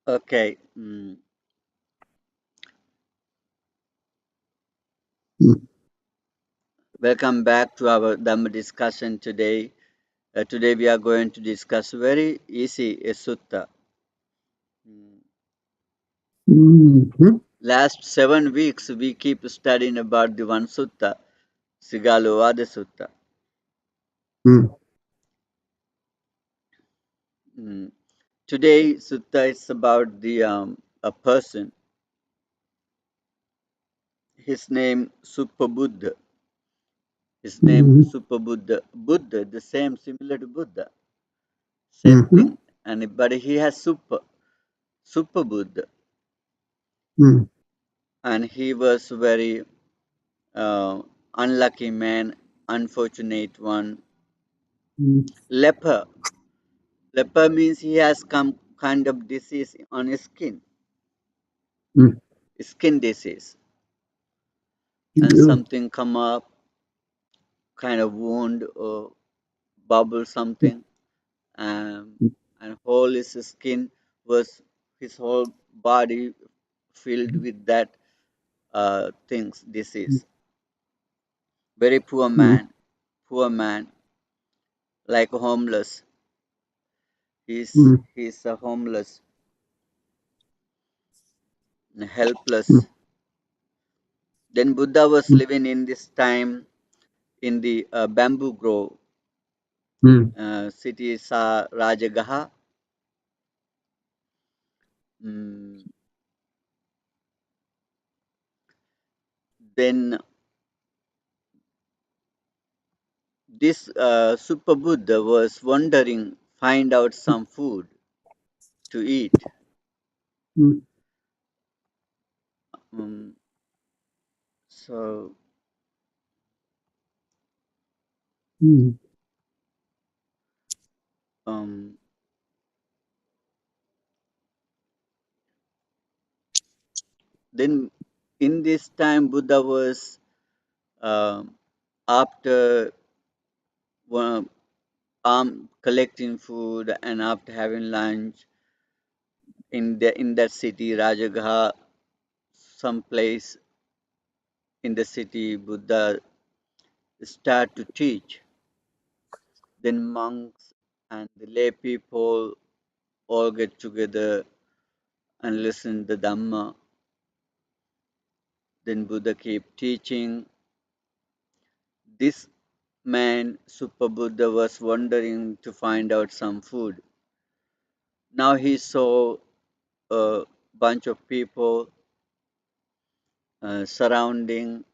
Okay. Mm. Welcome back to our Dhamma discussion today. Today we are going to discuss very easy a sutta. Mm. Mhm. Last 7 weeks we keep studying about the one sutta, Sigalovada Sutta. Mm. Mm. Today sutta is about the a person. His name Suppabuddha. His name Mhm. Suppabuddha. Buddha, the same similar to Buddha, same Mhm. thing. And but he has Suppabuddha, Mm. and he was very uh, unlucky man, unfortunate one. Mm. Leper. Leper means he has some kind of disease on his Mm. skin disease, and Yeah. something come up, kind of wound or bubble something, and whole his skin was his whole body filled with that things disease. Very Mm. poor man, like homeless. Mm. He's a homeless, Mm. helpless. Then Buddha was Mm. living in this time in the bamboo grove, Mm. city Rajagaha. Mm, then this Super Buddha was wondering, find out some food to eat. Mm. Um, so Mm. um, then in this time, Buddha was um after one, collecting food and after having lunch in that city Rajagaha, some place in the city, Buddha start to teach. Then monks and the lay people all get together and listen the Dhamma. Then Buddha keep teaching. This man, Suppabuddha, was wandering to find out some food. Now he saw a bunch of people surrounding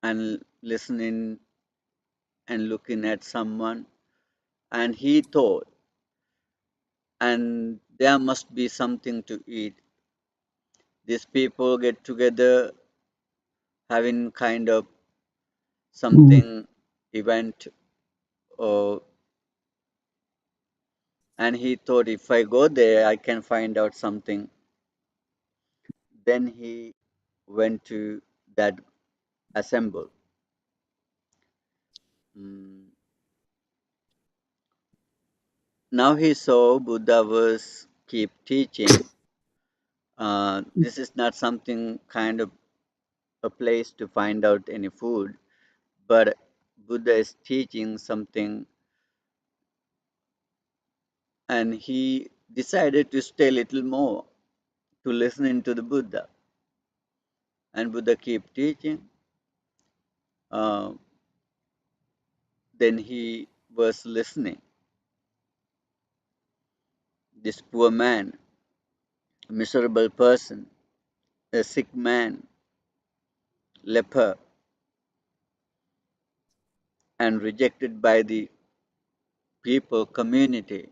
and listening and looking at someone, and he thought, and there must be something to eat. These people get together having kind of Mm. something event, or and he thought if I go there I can find out something. Then he went to that assemble. Mm. Now he saw Buddha was keep teaching. This is not something kind of a place to find out any food, but Buddha is teaching something, and he decided to stay a little more to listening to the Buddha. And Buddha keep teaching. Uh, then he was listening. This poor man, a miserable person, a sick man, leper, and rejected by the people community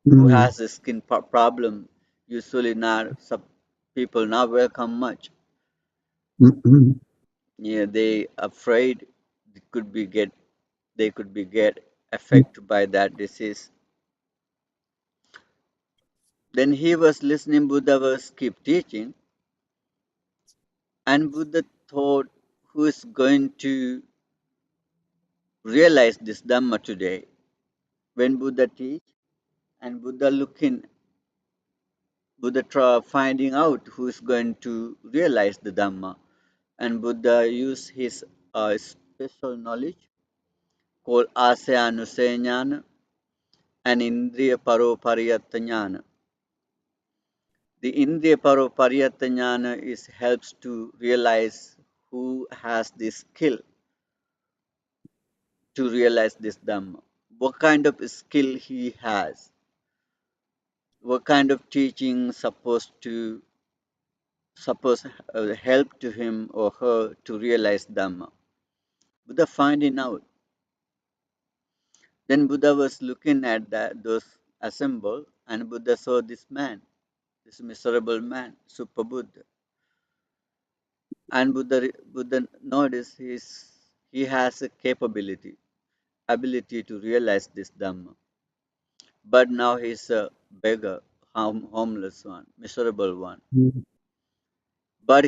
who Mm. has a skin problem, usually not some people not welcome much. Mm. Yeah, they afraid they could be get Mm. affected by that disease. Then he was listening, Buddha was keep teaching, and Buddha thought, who is going to realize this Dhamma today? When Buddha teach and Buddha looking Buddha finding out who is going to realize the Dhamma. And Buddha used his special knowledge called Asya and Indriya Paro. The Indriya Paro is helps to realize who has the skill to realize this Dhamma. What kind of skill he has, what kind of teaching suppose help to him or her to realize Dhamma. Buddha finding out. Then Buddha was looking at those assembled, and Buddha saw this man, this miserable man, Suppabuddha. And Buddha noticed he has a ability to realize this Dhamma. But now he's a beggar, homeless one, miserable one. But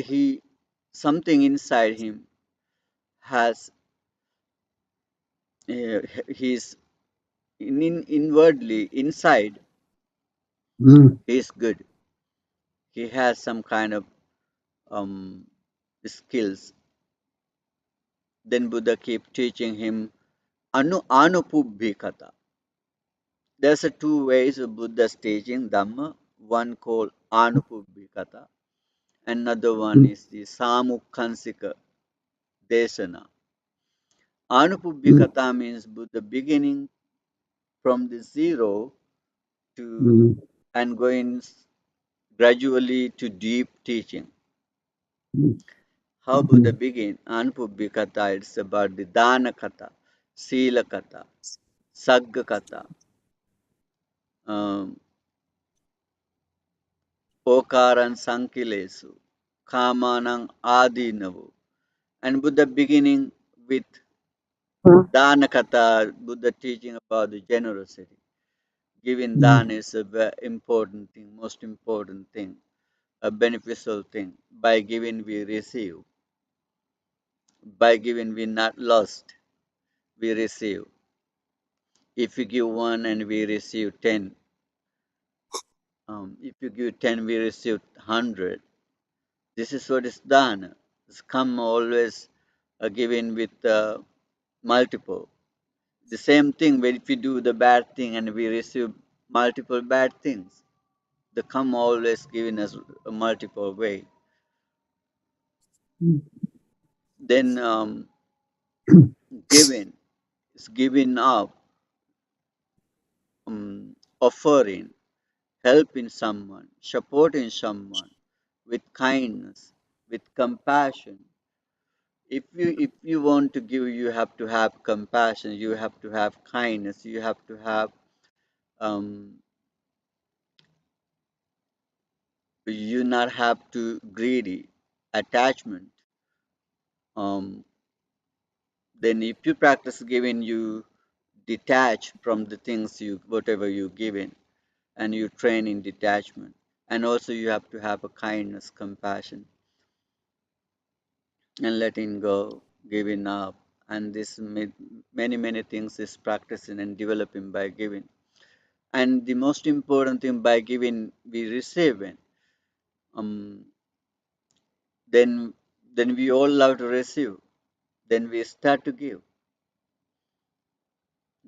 something inside him has, he's inwardly, inside, he's good. He has some kind of um, skills. Then Buddha keep teaching him Anupubbhikata. There's a two ways of Buddha's teaching Dhamma. One called Anupubbhikata. Another one is the Samukhansika Desana. Anupubbhikata means Buddha beginning from the zero to and going gradually to deep teaching. How Buddha began? Anupubbhikata, it's about the Dana Kata, Sila Kata, Sagga Kata, um, Okaran Sankilesu, Kamanang Adinavu. And Buddha beginning with Dhanakata, Buddha teaching about the generosity. Giving dana is a very important thing, most important thing, a beneficial thing. By giving we receive. By giving we not lost, we receive. If you give one and we receive 10, if you give 10, we receive 100. This is what is dana. It's come always given with multiple. The same thing when if we do the bad thing and we receive multiple bad things, they come always given us a multiple way. Then giving is giving up, offering, helping someone, supporting someone with kindness, with compassion. If you want to give, you have to have compassion. You have to have kindness. You have to have um, you not have to greedy attachment. Um, then if you practice giving, you detach from the things you whatever you given, and you train in detachment. And also you have to have a kindness, compassion, and letting go, giving up. And this many things is practicing and developing by giving. And the most important thing by giving, we receive it. Um, then we all love to receive. Then we start to give.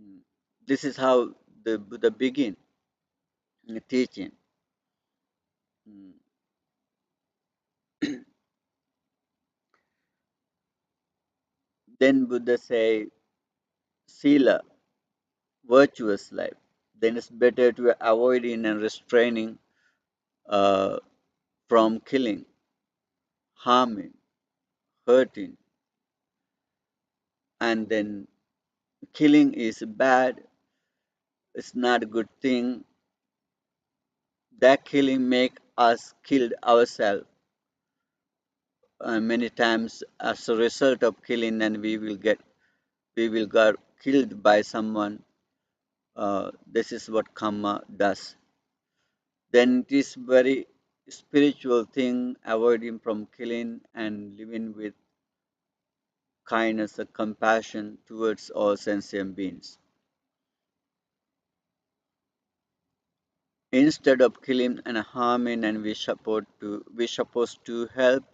Mm. This is how the Buddha begin teaching. Mm. Then Buddha say, Sila, virtuous life. Then it's better to avoiding and restraining uh, from killing, harming, hurting, and then killing is bad. It's not a good thing. That killing make us kill ourselves many times as a result of killing, and we will get killed by someone. This is what karma does. Then it is very spiritual thing, avoiding from killing and living with kindness and compassion towards all sentient beings. Instead of killing and harming, and we supposed to help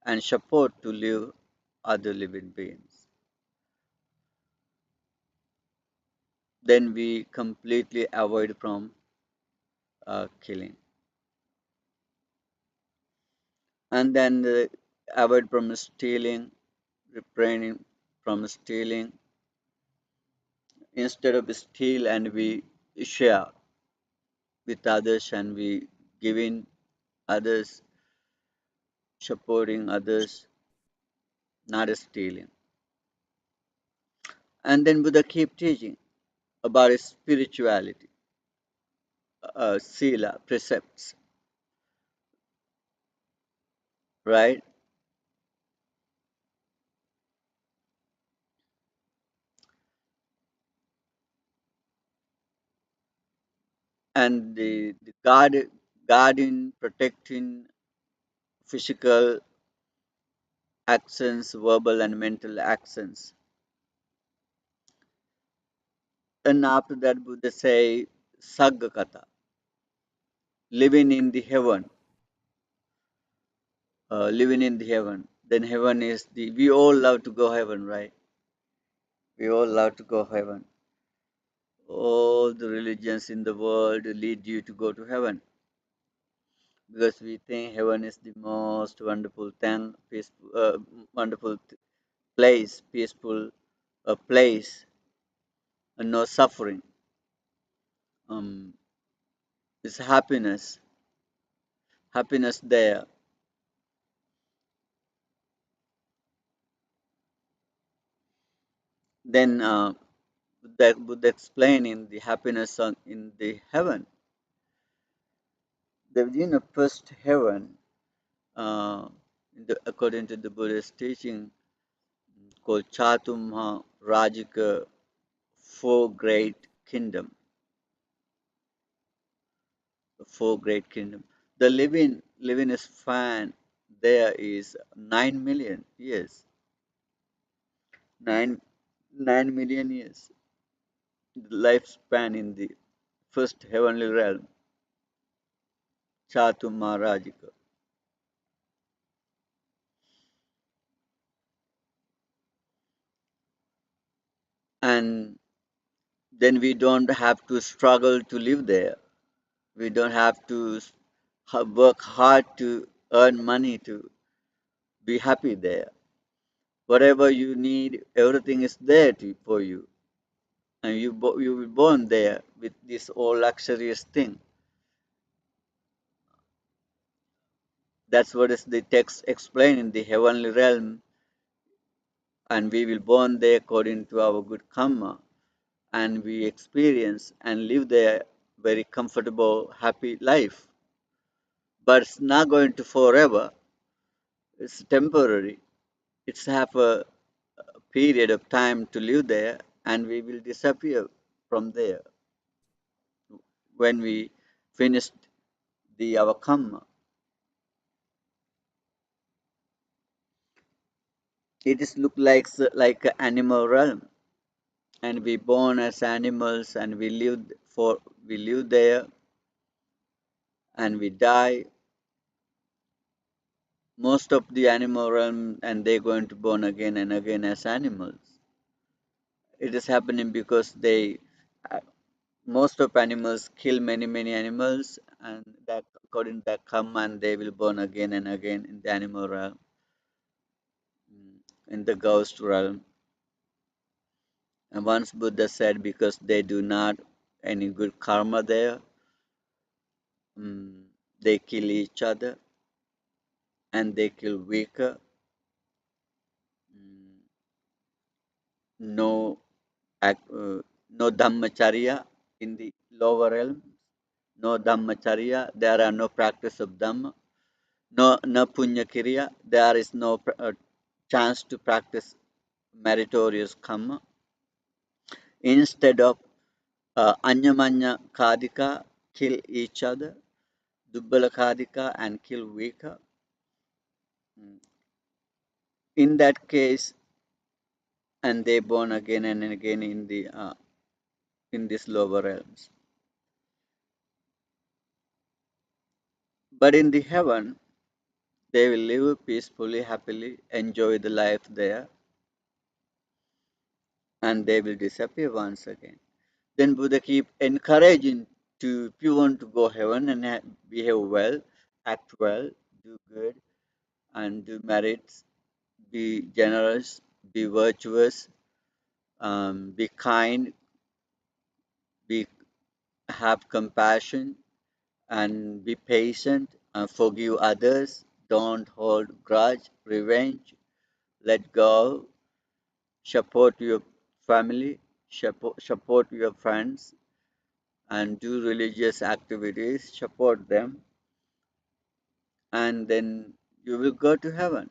and support to live other living beings. Then we completely avoid from killing, and then avoid from stealing, refraining from stealing. Instead of steal, and we share with others, and we giving others, supporting others, not stealing. And then Buddha keep teaching about spirituality, sila, precepts, right? And the guarding, protecting physical actions, verbal and mental actions. And after that, Buddha say, Saggakata, living in the heaven, living in the heaven. Then heaven is we all love to go heaven, right? We all love to go heaven. All the religions in the world lead you to go to heaven because we think heaven is the most wonderful thing, peaceful, wonderful place, peaceful place, and no suffering. Um, it's happiness there. Then that would explain in the happiness in the heaven. The first heaven, uh, according to the Buddhist teaching, called Chatumha Rajika, four great kingdom, four great kingdom. The living span there is 9 million years, 9 9 million years. The lifespan in the first heavenly realm, Chatumha Rajika, and then we don't have to struggle to live there. We don't have to work hard to earn money to be happy there. Whatever you need, everything is there for you, and you were born there with this all luxurious thing. That's what is the text explain in the heavenly realm, and we will born there according to our good karma, and we experience and live there very comfortable, happy life. But it's not going to forever. It's temporary. It's have a period of time to live there, and we will disappear from there when we finish the our karma. It is look like an animal realm, and we born as animals, and we live there, and we die. Most of the animal realm, and they're going to born again and again as animals. It is happening because uh, most of animals kill many animals, and that according to that karma, and they will born again and again in the animal realm, in the ghost realm. And once Buddha said, because they do not any good karma there, they kill each other, and they kill weaker. mm, no no dhammacharya in the lower realm. No dhammacharya. There are no practice of dhamma. No punya kriya. There is no chance to practice meritorious karma. Instead of anyamanya kadika, kill each other. Dubbala kadika, and kill weaker. Mm. In that case, and they born again and again in these lower realms. But in the heaven, they will live peacefully, happily, enjoy the life there, and they will disappear once again. Then Buddha keep encouraging to, if you want to go heaven and behave well, act well, do good, and do merits, be generous, be virtuous, be kind, be have compassion, and be patient, and forgive others. Don't hold grudge, revenge, let go, support your family, support your friends, and do religious activities, support them, and then you will go to heaven.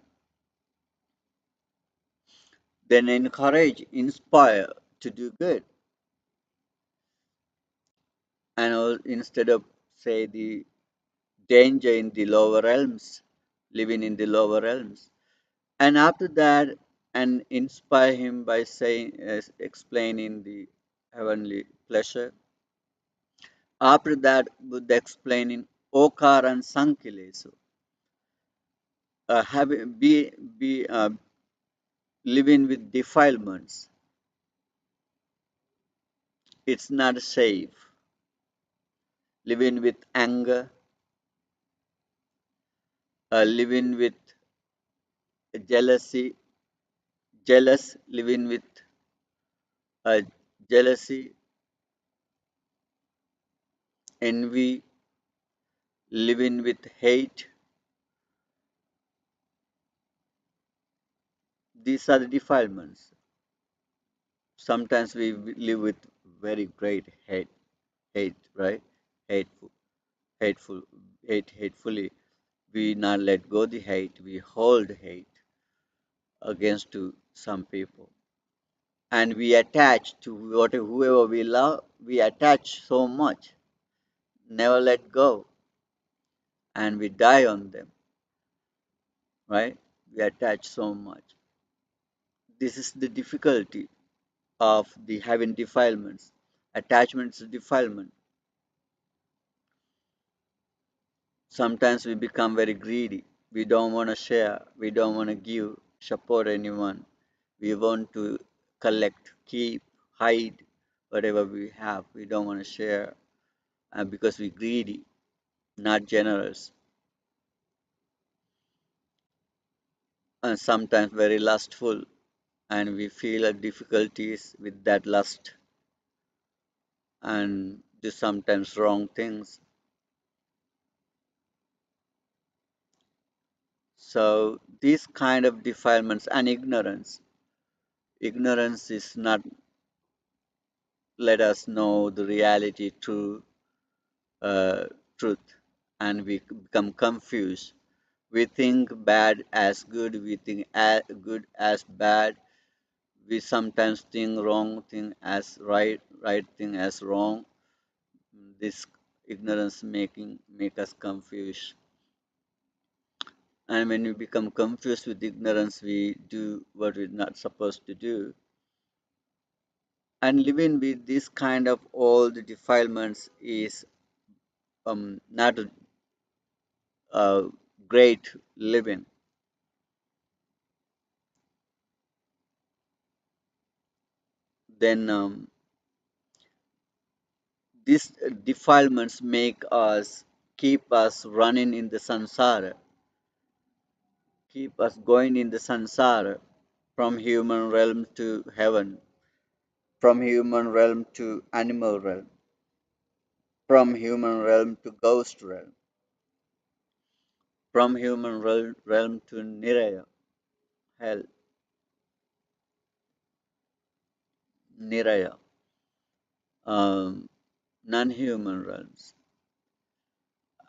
Then encourage, inspire to do good, and instead of say the danger in the lower realms, living in the lower realms. And after that, and inspire him by saying, explaining the heavenly pleasure. After that, Buddha explaining okar and sankilesu, having be living with defilements. It's not safe. Living with anger, living with jealousy, jealous, living with uh, jealousy, envy, living with hate. These are the defilements. Sometimes we live with very great hate, right? Hateful, hateful, hatefully. We not let go the hate. We hold hate against to some people, and we attach to whoever we love. We attach so much, never let go, and we die on them, right? We attach so much. This is the difficulty of the having defilements. Attachment is defilement. Sometimes we become very greedy. We don't want to share. We don't want to give, support anyone. We want to collect, keep, hide whatever we have. We don't want to share because we're greedy, not generous, and sometimes very lustful. And we feel difficulties with that lust and do sometimes wrong things. So these kind of defilements and ignorance is not let us know the reality, true truth, and we become confused. We think bad as good. We think good as bad. We sometimes think wrong thing as right, right thing as wrong. This ignorance make us confused. And when we become confused with ignorance, we do what we're not supposed to do. And living with this kind of all the defilements is not a great living. Then these defilements make us keep us running in the samsara, keep us going in the samsara from human realm to heaven, from human realm to animal realm, from human realm to ghost realm, from human realm to niraya, hell, niraya, um, non-human realms.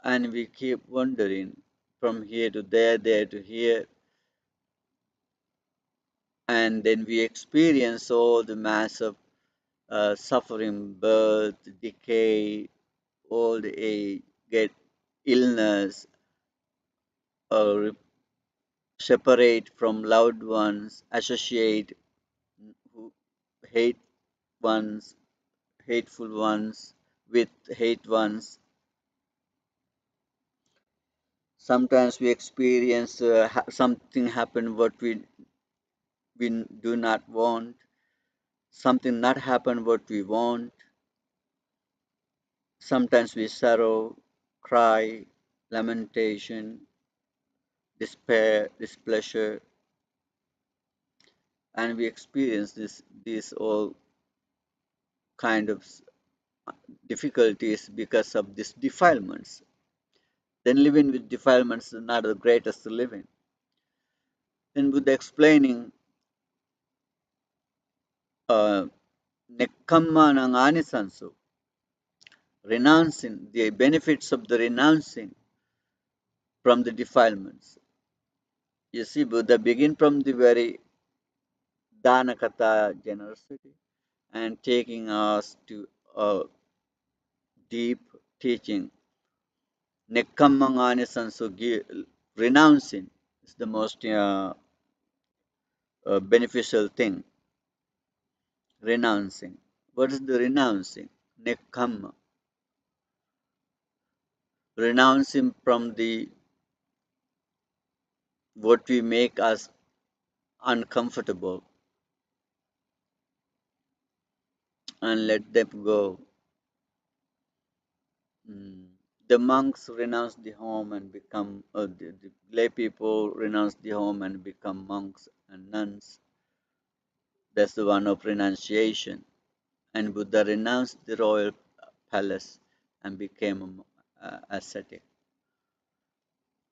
And we keep wandering from here to there, there to here, and then we experience all the mass of suffering, birth, decay, old age, get illness, or separate from loved ones, associate who hate ones, hateful ones with hate ones, Sometimes we experience something happen what we do not want, something not happen what we want. Sometimes we sorrow, cry, lamentation, despair, displeasure, and we experience these all kind of difficulties because of these defilements. Then living with defilements is not the greatest living. Then Buddha explaining uh, nekkamma ng anisansu, renouncing the benefits of the renouncing from the defilements. You see, Buddha begin from the very Dhanakata generosity and taking us to a deep teaching. Nekkamangani sansugi, renouncing is the most beneficial thing. Renouncing. What is the renouncing? Nekkamma. Renouncing from the what we make us uncomfortable and let them go. Mm. The monks renounce the home and become, the lay people renounce the home and become monks and nuns. That's the one of renunciation. And Buddha renounced the royal palace and became ascetic.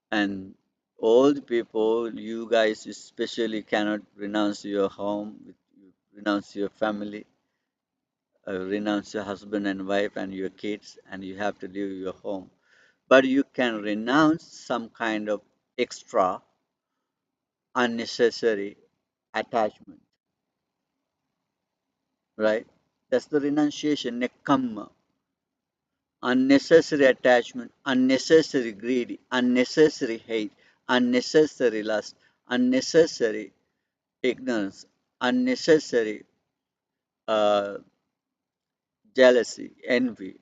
And all the people, you guys especially cannot renounce your home, renounce your family, renounce your husband and wife and your kids, and you have to leave your home. But you can renounce some kind of extra unnecessary attachment, right? That's the renunciation, nekkamma. Unnecessary attachment, unnecessary greed, unnecessary hate, unnecessary lust, unnecessary ignorance, unnecessary uh, jealousy, envy.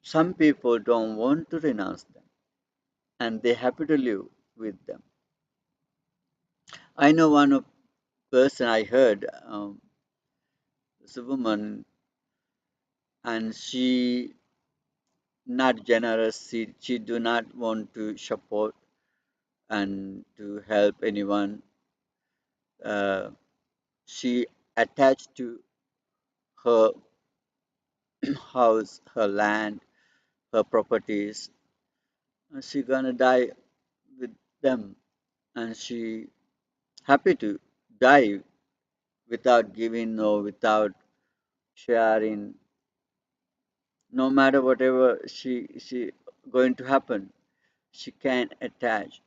Some people don't want to renounce them and they happy to live with them. I know one person I heard, is a woman, and she not generous. She do not want to support and to help anyone. Uh, she attached to her house, her land, her properties. And she gonna die with them, and she happy to die without giving or without sharing. No matter whatever she going to happen, she can attach.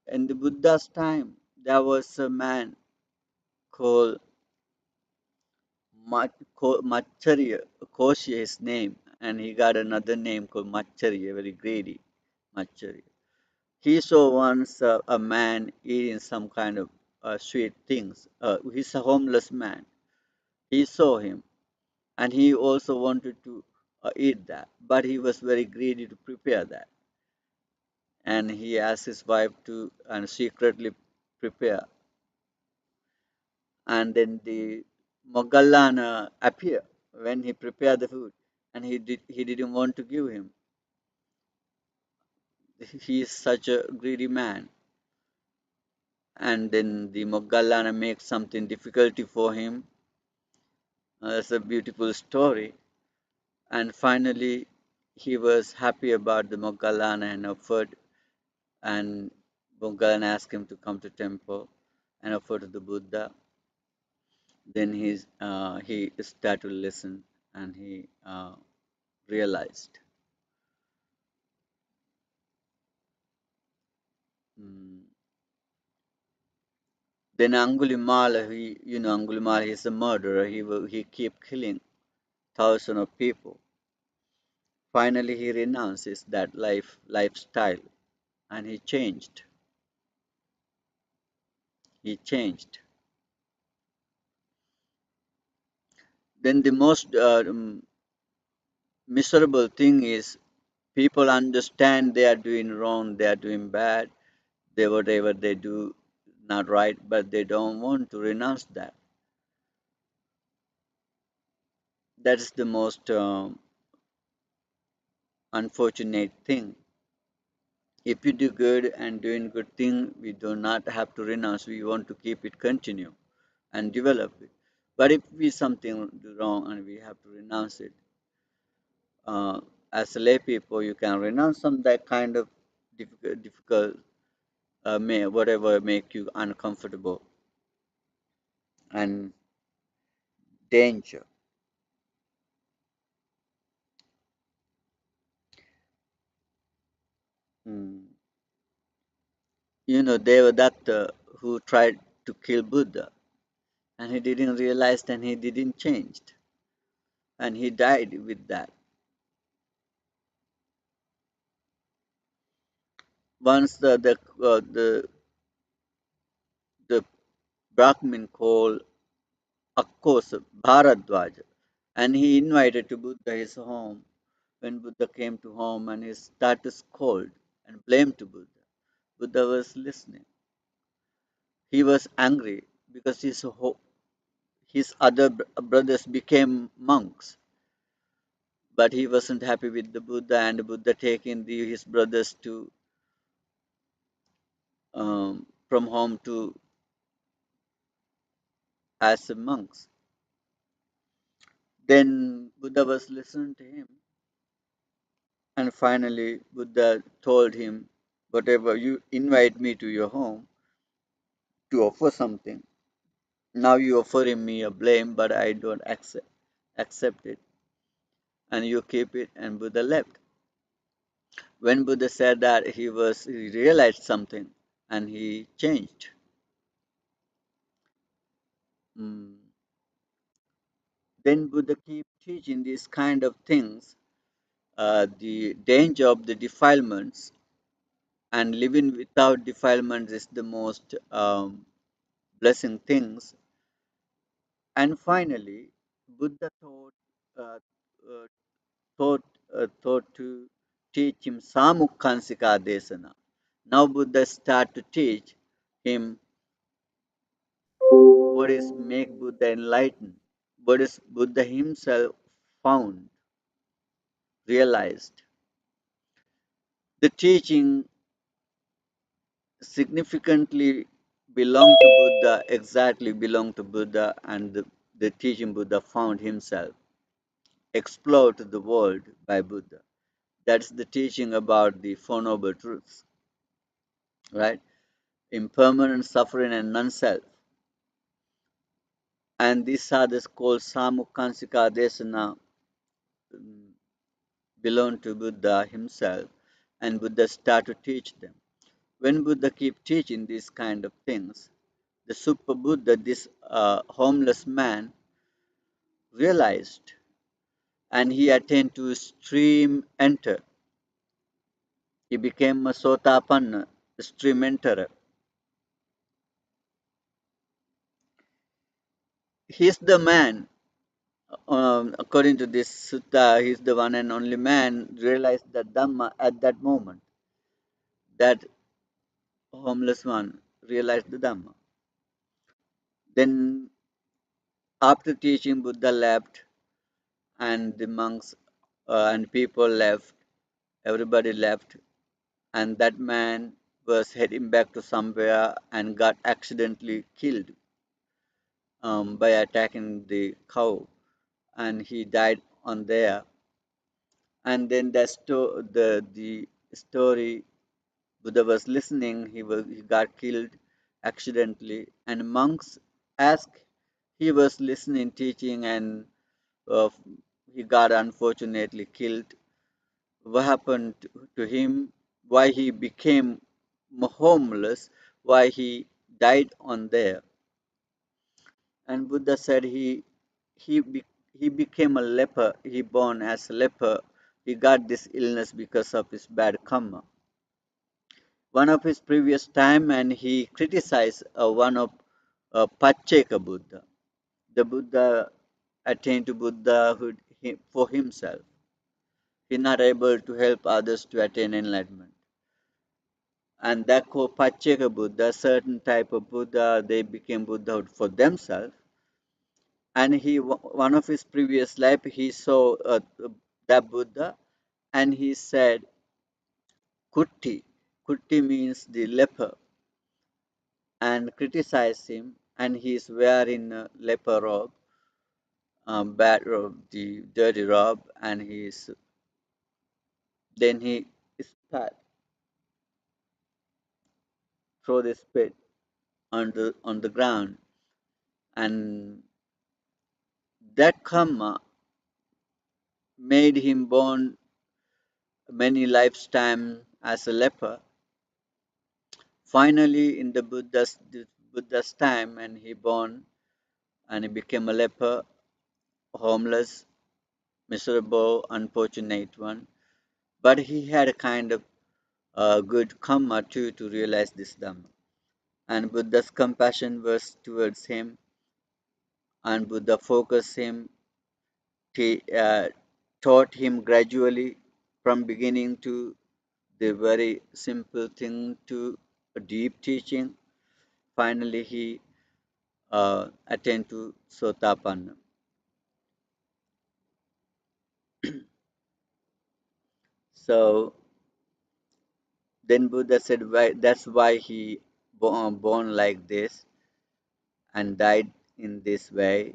In the Buddha's time, there was a man called Macharya, Koshi his name, and he got another name called Macharya, very greedy Macharya. He saw once a man eating some kind of sweet things. He's a homeless man. He saw him, and he also wanted to eat that, but he was very greedy to prepare that, and he asked his wife to and secretly prepare. And then the Mogallana appeared when he prepared the food, and he didn't want to give him. He is such a greedy man. And then the Mogallana makes something difficulty for him. That's a beautiful story. And finally, he was happy about the Mogallana and offered, and Mogallana asked him to come to temple and offer to the Buddha. Then he started to listen, and he realized. Mm. Then Angulimala, Angulimala, he's a murderer. He keep killing thousands of people. Finally, he renounces that lifestyle, and he changed. He changed. Then the most miserable thing is People understand they are doing wrong, they are doing bad, they whatever they do not right, but they don't want to renounce that. That's the most unfortunate thing. If you do good and doing good thing, we do not have to renounce. We want to keep it continue and develop it. But if we something do wrong and we have to renounce it, uh, as a lay people, you can renounce some that kind of difficult may whatever make you uncomfortable and danger. Mm. You know, Devadatta who tried to kill Buddha, and he didn't realize, and he didn't change, and he died with that. Once the Brahmin called Akkos Bharadwaja, and he invited to Buddha his home. When Buddha came to home and he started scold and blamed to Buddha, Buddha was listening. He was angry because his other brothers became monks, but he wasn't happy with the Buddha, and the Buddha taking his brothers to from home to as monks. Then Buddha was listening to him, and finally Buddha told him, "Whatever you invite me to your home to offer something, now you offering me a blame, but I don't accept it, and you keep it." And Buddha left. When Buddha said that, he realized something, and he changed. Mm. Then Buddha keep teaching these kind of things, the danger of the defilements, and living without defilements is the most blessing things. And finally, Buddha uh, uh, thought to teach him Samukhansika Desana. Now Buddha start to teach him what is make Buddha enlightened, what is Buddha himself found, realized. The teaching significantly belong to Buddha, exactly belong to Buddha, and the teaching Buddha found himself, explored to the world by Buddha. That's the teaching about the Four Noble Truths, right? Impermanent suffering and non-self. And these are the called Samukhansika Desana, um, belong to Buddha himself, and Buddha start to teach them. When Buddha keep teaching these kind of things, the Suppabuddha, this homeless man, realized, and he attained to stream enter. He became a Sotapan, stream enterer. He's the man, according to this sutta, he's the one and only man realized the Dhamma at that moment. That homeless one realized the Dhamma. Then, after teaching, Buddha left, and the monks and people left, everybody left, and that man was heading back to somewhere and got accidentally killed by attacking the cow, and he died on there. And then the story, Buddha was listening. He got killed accidentally, and monks asked. He was listening, teaching, and uh, he got unfortunately killed. What happened to him? Why he became homeless? Why he died on there? And Buddha said he be, he became a leper. He born as a leper. He got this illness because of his bad karma. One of his previous time, and he criticized one of Pacceka Buddha. The Buddha attained to Buddhahood for himself. He's not able to help others to attain enlightenment. And that called Pacheka Buddha, certain type of Buddha, they became Buddha for themselves. And one of his previous life, he saw that Buddha, and he said, Kutti. Kutti means the leper, and criticized him, and he is wearing a leper robe, bad robe, the dirty robe, and then he start throw the spit on the ground, and that karma made him born many lifetime as a leper. Finally, in the Buddha's time, and he born and he became a leper, homeless, miserable, unfortunate one. But he had a kind of good karma too to realize this Dhamma. And Buddha's compassion was towards him, and Buddha focused him, uh, taught him gradually from beginning to the very simple thing to a deep teaching. Finally, he attained to Sotapan. So then Buddha said, that's why he born like this and died in this way.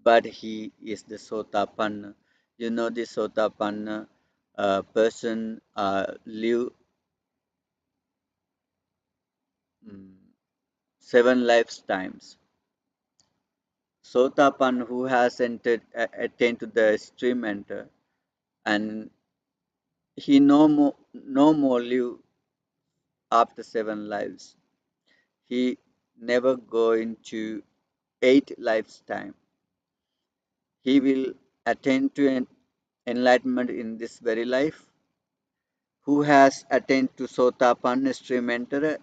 But he is the Sotapanna. You know, the Sotapanna person live 7 lifetimes. Sotapan who has attained to the extreme enter, and he no more live after 7 lives. He never go into 8 lifetime. He will attain to enlightenment in this very life. Who has attained to Sotapan stream enter,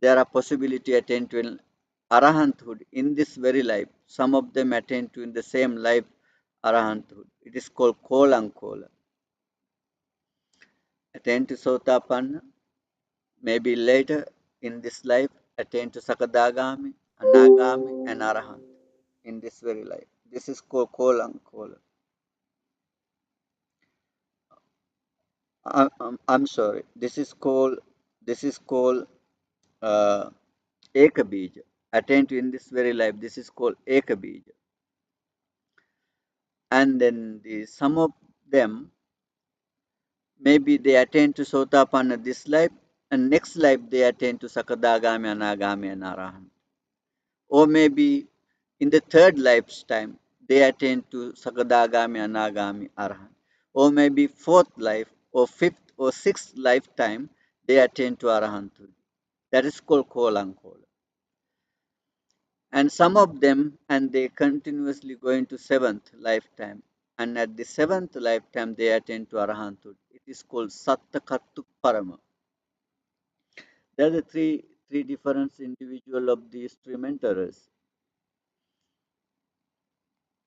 there are possibility attain to arahanthood in this very life. Some of them attain to in the same life arahanthood. It is called kolankola. Attain to Sotapan, maybe later in this life attain to Sakadagami, Anagami, and Arahant in this very life. This is called kolankola. I'm sorry. This is called uh, Ekabija. Attain to in this very life. This is called Ekabija. And then some of them, maybe they attain to Sotapanna this life, and next life they attain to Sakadagami, Anagami, and Arahant. Or maybe in the third lifetime they attain to Sakadagami, Anagami, Arahant. Or maybe fourth life, or fifth or sixth lifetime they attain to Arahanthood. That is called Kolankola. And some of them, and they continuously go into seventh lifetime, and at the seventh lifetime they attain to arahanthood. It is called Sattakattu Parama. There are the three different individual of these three mentors.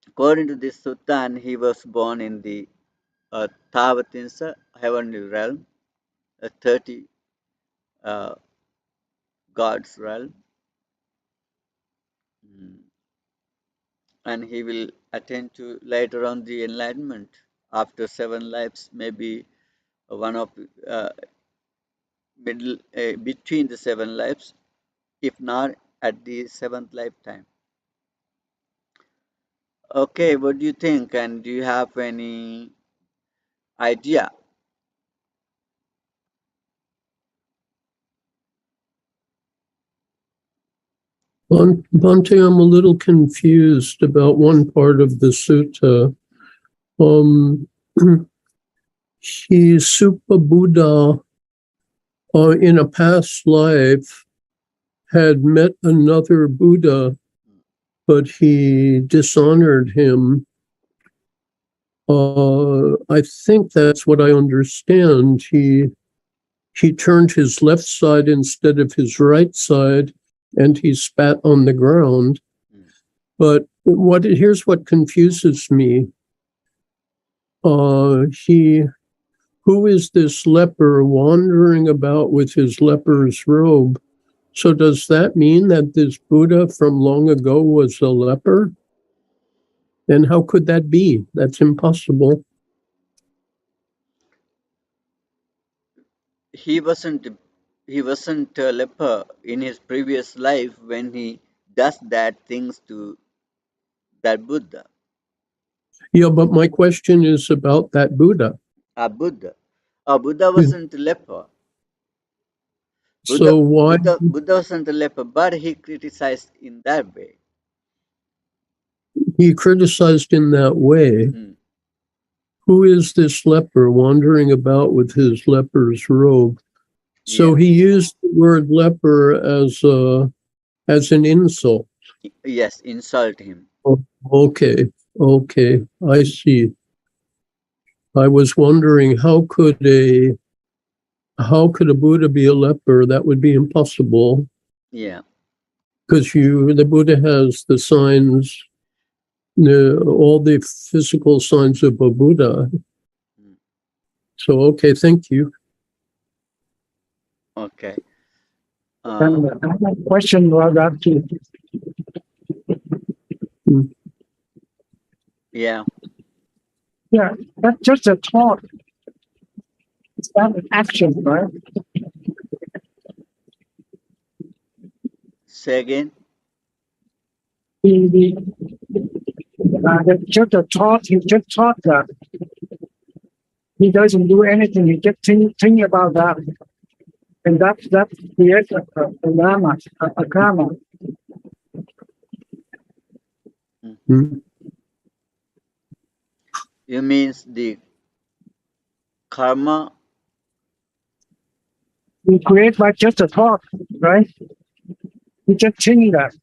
According to this sutta, and he was born in the Tavatinsa heavenly realm, a 30 uh, gods realm. Mm. And he will attain to later on the enlightenment after 7 lives, maybe one of uh, middle between the 7 lives, if not at the seventh lifetime. Okay, what do you think? And do you have any idea? Bhante, I'm a little confused about one part of the sutta. Um, he Suppabuddha in a past life had met another Buddha, but he dishonored him. I think that's what I understand. He turned his left side instead of his right side, and he spat on the ground. Mm. But here's what confuses me. He who is this leper wandering about with his leper's robe? So does that mean that this Buddha from long ago was a leper? And how could that be? That's impossible. He wasn't he wasn't a leper in his previous life when he does that things to that Buddha. Yeah, but my question is about that Buddha. A Buddha. A Buddha wasn't a leper. So why Buddha wasn't a leper, but he criticized in that way. he criticized in that way? Hmm. Who is this leper wandering about with his leper's robe? So Yeah. he used the word leper as an insult. Yes, insult him. Oh, okay, okay, I see. I was wondering how could a Buddha be a leper? That would be impossible Yeah. because the Buddha has the signs, all the physical signs of a Buddha. Hmm. So okay, thank you. Okay. And another question was that Yeah. yeah, that's just a thought. It's not an action, right? Say again. That's just a thought. He just thought that he doesn't do anything. He just think about that, and that creates a dhamma, a karma. Mm. You means the karma. He creates by just a thought, right? He just think that.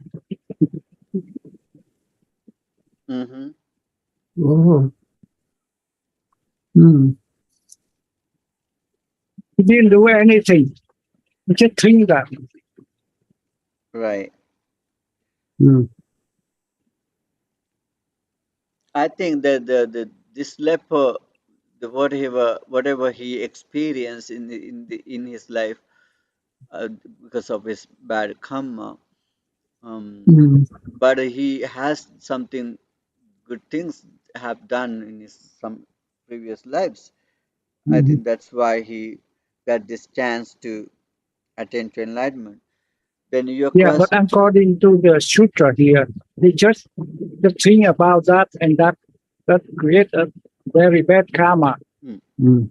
Mm-hmm. Oh. Hmm. He didn't do anything. He just think that. Right. Hmm. I think that this leper, the whatever he experienced in his life, because of his bad karma, Hmm. but he has something good things have done in his some previous lives. I Hmm. think that's why he got this chance to attain to enlightenment. Then your Yeah, but question, according to the sutra here, he just think about that, and that create a very bad karma. hmm, Hmm.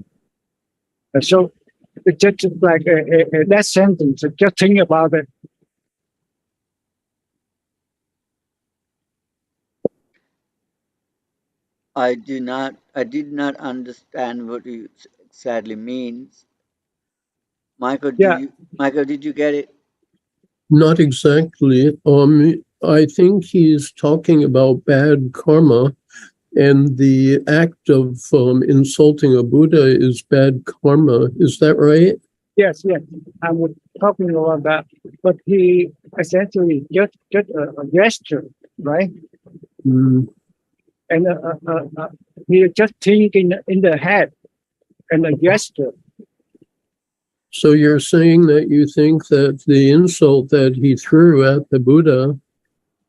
So it's just like a that sentence. Just think about it. I did not understand what you exactly means. Yeah, Michael, did you get it? Not exactly. I think he's talking about bad karma, and the act of insulting a Buddha is bad karma. Is that right? yes. I was talking about that, but he essentially just a gesture, right? Mm. And he just think in the head and a gesture. So you're saying that you think that the insult that he threw at the Buddha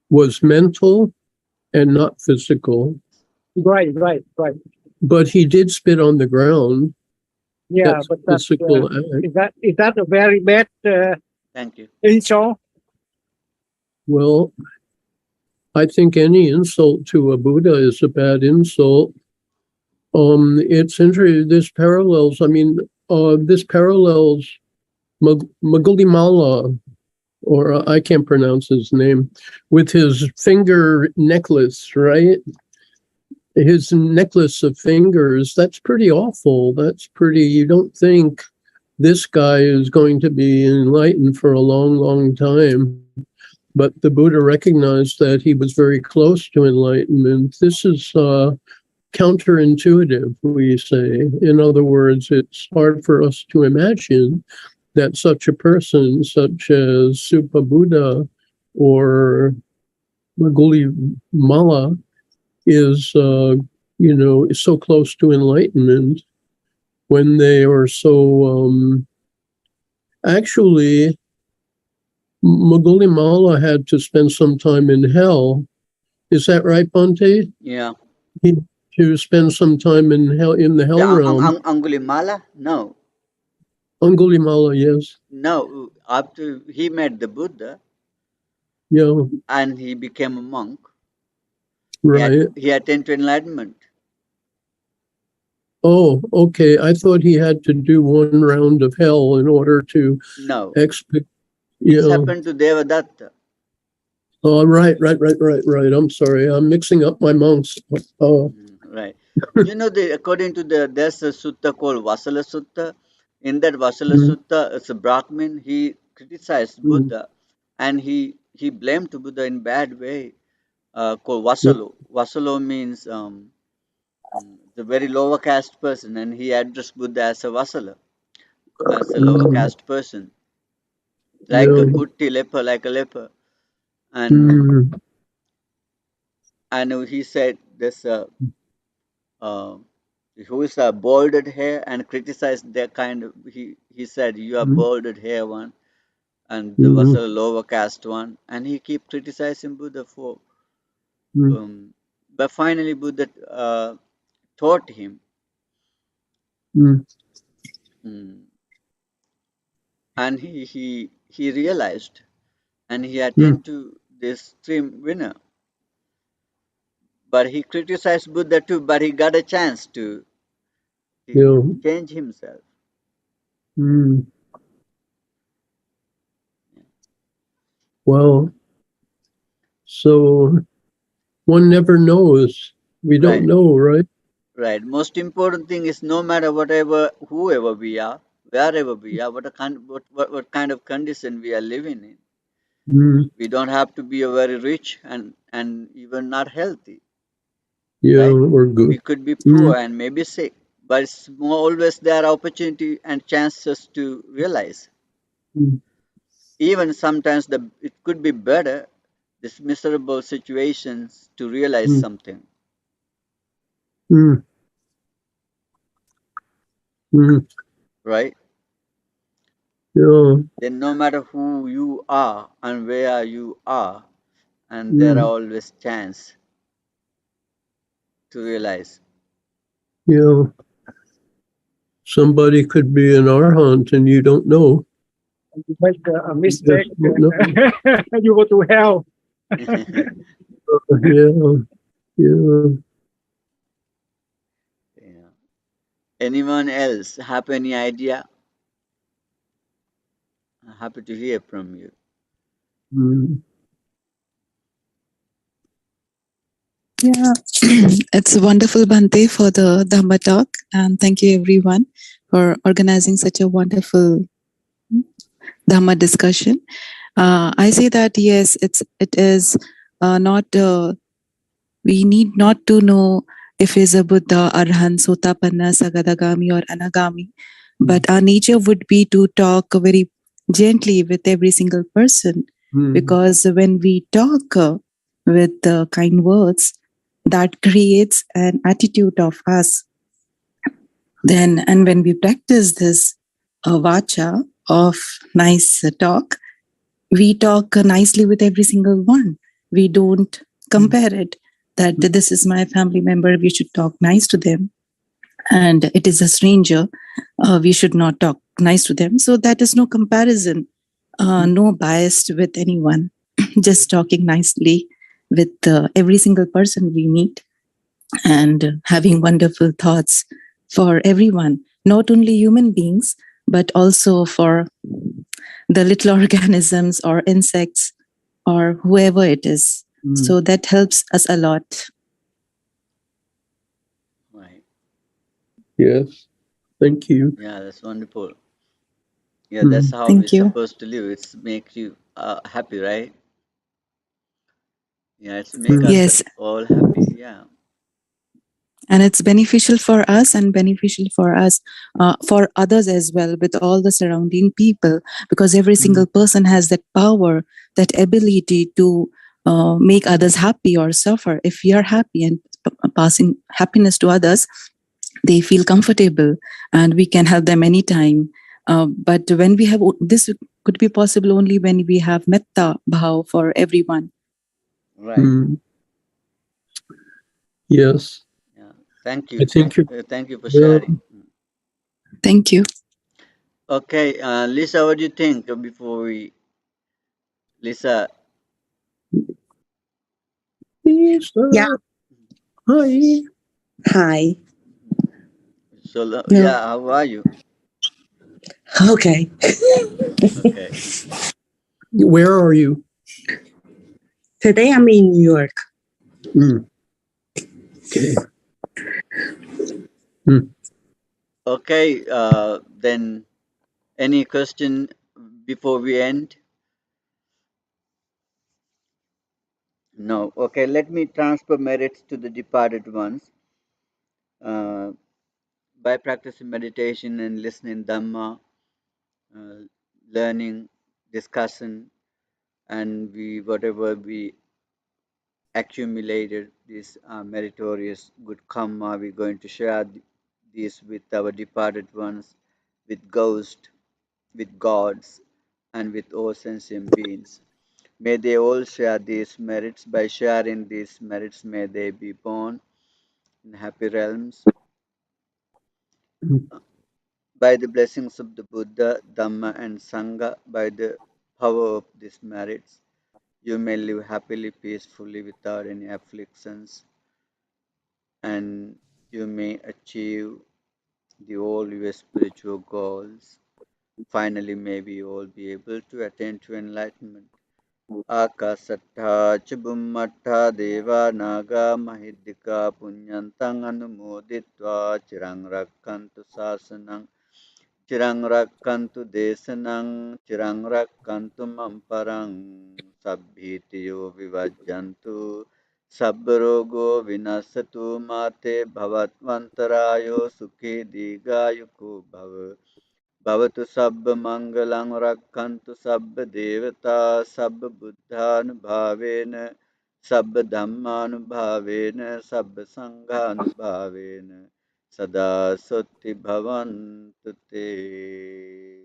was mental and not physical, Right. but he did spit on the ground. Yeah, That's but a physical act. is that a very bad Thank you. insult? Well, I think any insult to a Buddha is a bad insult. It's interesting. This parallels Magulimala, or I can't pronounce his name, with his finger necklace, right? His necklace of fingers. That's pretty awful. You don't think this guy is going to be enlightened for a long, long time. But the Buddha recognized that he was very close to enlightenment. This is counterintuitive, we say. In other words, it's hard for us to imagine that such a person, such as Suppabuddha or Magulimala, is so close to enlightenment. when they are so actually Mogulimala had to spend some time in hell. Is that right, Bhante? Yeah. He to spend some time in hell, in the hell realm. Angulimala? No. Angulimala, yes. No. After he met the Buddha, Yeah. and he became a monk, Right. he attained to enlightenment. Oh, okay. I thought he had to do one round of hell in order to No. expiate. This Yeah. happened to Devadatta. Oh, right. I'm sorry. I'm mixing up my monks. Oh. Right. You know, according to there's a sutta called Vasala Sutta. In that Vasala Sutta, it's a Brahmin. He criticized Buddha, and he blamed Buddha in bad way. Called Vasalo. Vasalo means the very lower caste person, and he addressed Buddha as a Vasala, as a lower caste person, like a Kutti leper, like a leper, and he said this. Uh, who is a balded hair and criticized their kind of he said you are balded hair one and the was a lower caste one and he keep criticizing Buddha for but finally Buddha taught him and he realized and he attained to this stream winner but he criticized Buddha too but he got a chance to change himself. Well, so one never knows. We don't know, right? Right. Most important thing is no matter whoever we are, wherever we are, what kind of condition we are living in. We don't have to be very rich and even not healthy. Yeah, right? or good. We could be poor and maybe sick, but it's always there are opportunity and chances to realize. Even sometimes it could be better, these miserable situations, to realize something. Right? Yeah. Then no matter who you are and where you are, and there are always chance to realize. Yeah. Somebody could be an arhat and you don't know. You make a mistake, you go to hell. Yeah. Anyone else have any idea? I'm happy to hear from you. Yeah, it's wonderful, Bhante, for the Dhamma talk. And thank you, everyone, for organizing such a wonderful Dhamma discussion. I say that, yes, it is not, we need not to know if he's a Buddha, Arhan, Sotapanna, Sagadagami, or Anagami, but our nature would be to talk very gently with every single person, because when we talk with kind words, that creates an attitude of us. Then, and when we practice this vacha of nice talk, we talk nicely with every single one. We don't compare it that this is my family member, we should talk nice to them. And it is a stranger, we should not talk nice to them. So that is no comparison, no bias with anyone, just talking nicely with every single person we meet and having wonderful thoughts for everyone, not only human beings, but also for the little organisms or insects or whoever it is. So that helps us a lot. Right. Yes. Thank you. Yeah, that's wonderful. Yeah, that's how we're supposed to live. It's make you happy, right? Yeah, it's make us all happy. Yeah. And it's beneficial for us and beneficial for us, for others as well, with all the surrounding people, because every single person has that power, that ability to make others happy or suffer. If we are happy and passing happiness to others, they feel comfortable, and we can help them anytime. But when we have this, could be possible only when we have metta bhav for everyone. Right. Yes. Yeah. Thank I you. think Thank you for yeah. sharing. Thank you. Okay, Lisa, what do you think before we, Lisa? Lisa. Yeah. Hi. Hi. So, No. yeah, how are you? Okay. Okay. Where are you? Today I'm in New York. Okay. Okay, then any question before we end? No. Okay, let me transfer merits to the departed ones. By practicing meditation and listening Dhamma, learning, discussion, and whatever we accumulated this meritorious good karma, we're going to share this with our departed ones, with ghosts, with gods, and with all sentient beings. May they all share these merits. By sharing these merits, may they be born in happy realms. By the blessings of the Buddha, Dhamma, and Sangha, by the power of these merits, you may live happily, peacefully, without any afflictions, and you may achieve all your spiritual goals. Finally, may we all be able to attain to enlightenment. Akasattha ca Bhummattha Deva Naga Mahidika Punyantang Anumoditva Chirang Rakkantu Sasanang Chirang Rakkantu Desanang Chirang Rakkantu Mamparang Sabbhitiyo Vivajjantu Sabbarogo Vinasatu Mate Bhavatvantarayo Sukhi Digayuko Bhava Bhavatu Sabba Mangalang Rakkantu Sabba Devata Sabba Buddhanubhavena Sabba Dhammanubhavena Sabba Sanghanubhavena Sada Soti Bhavantu Te.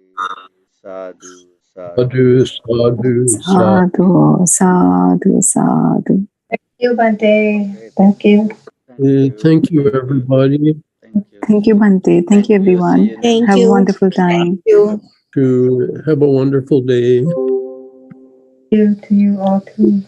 Sadhu, sadhu, Sadhu, sadhu, sadhu. Sadhu, sadhu, sadhu. Thank you, Bante. Okay, Thank you. thank you. Thank you, everybody. Thank you. Thank you, Bhante. Thank you, See everyone. you Thank next. Have a you. wonderful Thank time. you. To have a wonderful day. You to you all too.